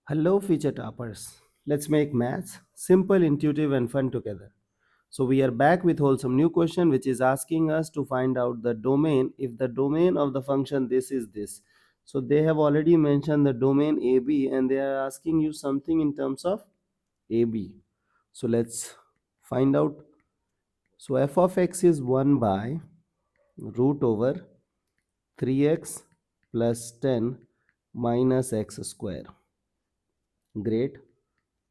Hello, future toppers. Let's make maths simple, intuitive, and fun together. So, we are back with wholesome new question which is asking us to find out the domain if the domain of the function this is this. So, they have already mentioned the domain AB and they are asking you something in terms of AB. So, let's find out. So, f of x is 1 by root over 3x plus 10 minus x square. Great.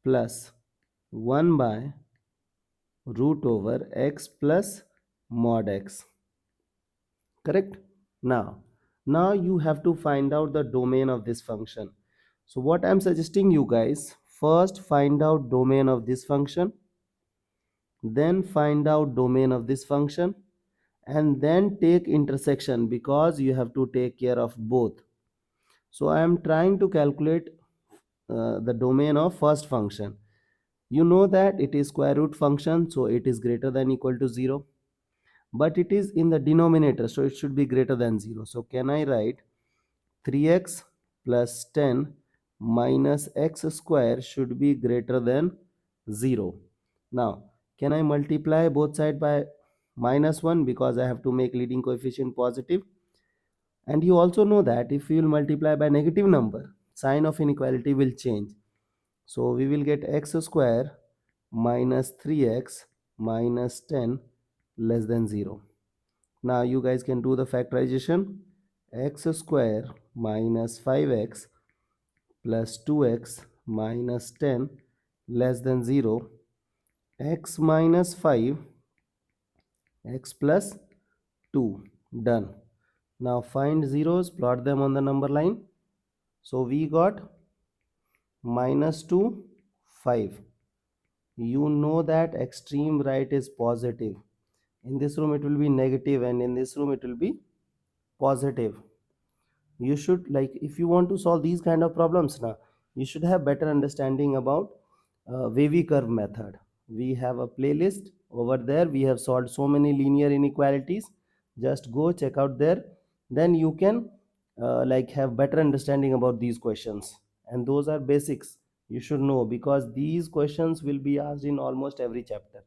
Plus 1 by root over x plus mod x. Correct? Now you have to find out the domain of this function. So what I'm suggesting you guys, first find out domain of this function, then find out domain of this function, and then take intersection because you have to take care of both. So I am trying to calculate the domain of first function. You know that it is square root function, so it is greater than equal to 0, but it is in the denominator, so it should be greater than 0. So can I write 3x plus 10 minus x square should be greater than 0. Now can I multiply both sides by minus 1 because I have to make leading coefficient positive? And you also know that if you will multiply by negative number, sign of inequality will change. So we will get x square minus 3x minus 10 less than 0. Now you guys can do the factorization. X square minus 5x plus 2x minus 10 less than 0. X minus 5, x plus 2. Done. Now find zeros, plot them on the number line. So we got minus 2, 5. You know that extreme right is positive. In this room it will be negative and in this room it will be positive. You should, like, if you want to solve these kind of problems now, you should have better understanding about wavy curve method. We have a playlist over there. We have solved so many linear inequalities. Just go check out there, then you can like have better understanding about these questions, and those are basics you should know because these questions will be asked in almost every chapter.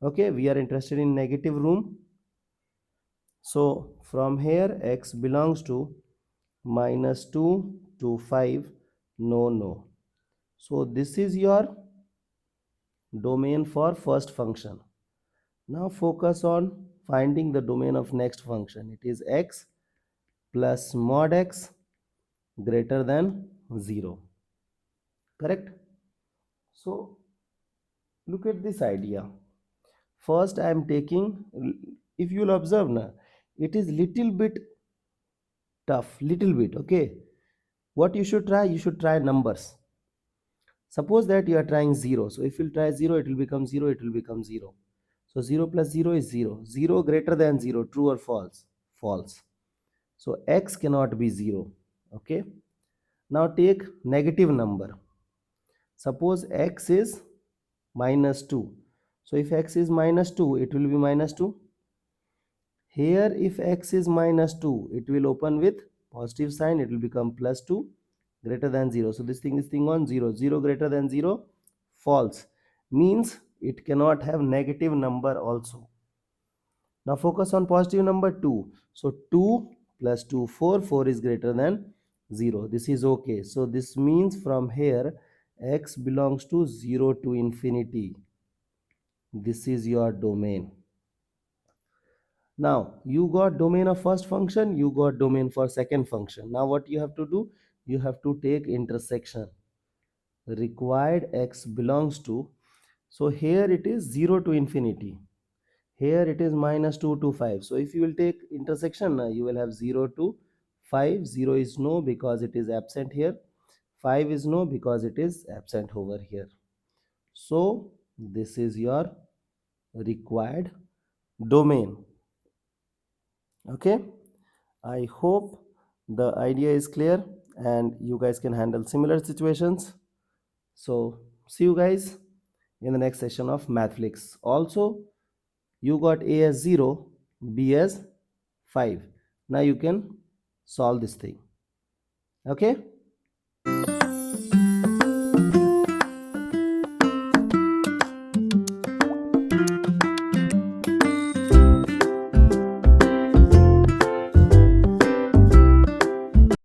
Okay, we are interested in negative room. So from here x belongs to minus 2 to 5. No. So this is your domain for first function. Now focus on finding the domain of next function. It is x plus mod x greater than 0. Correct? So look at this idea. First I am taking, if you will observe now, it is little bit tough, little bit. Okay, what you should try numbers. Suppose that you are trying 0. So if you try 0, it will become 0, it will become 0. So 0 plus 0 is 0. 0 greater than 0, true or false? False. So x cannot be 0. Okay. Now take negative number. Suppose x is minus 2. So if x is minus 2, it will be minus 2. Here if x is minus 2, it will open with positive sign, it will become plus 2 greater than 0. So this thing is thing on 0. 0 greater than 0, false. Means it cannot have negative number also. Now focus on positive number 2. So 2 plus 2, 4. 4 is greater than 0. This is okay. So this means from here x belongs to 0 to infinity. This is your domain. Now you got domain of first function, you got domain for second function. Now what you have to do? You have to take intersection. Required x belongs to, so here it is 0 to infinity. Here it is minus 2 to 5. So if you will take intersection, you will have 0 to 5. 0 is no because it is absent here. 5 is no because it is absent over here. So this is your required domain. Okay, I hope the idea is clear and you guys can handle similar situations. So see you guys in the next session of MathFlix. Also, you got a as 0, b as 5. Now you can solve this thing. Okay.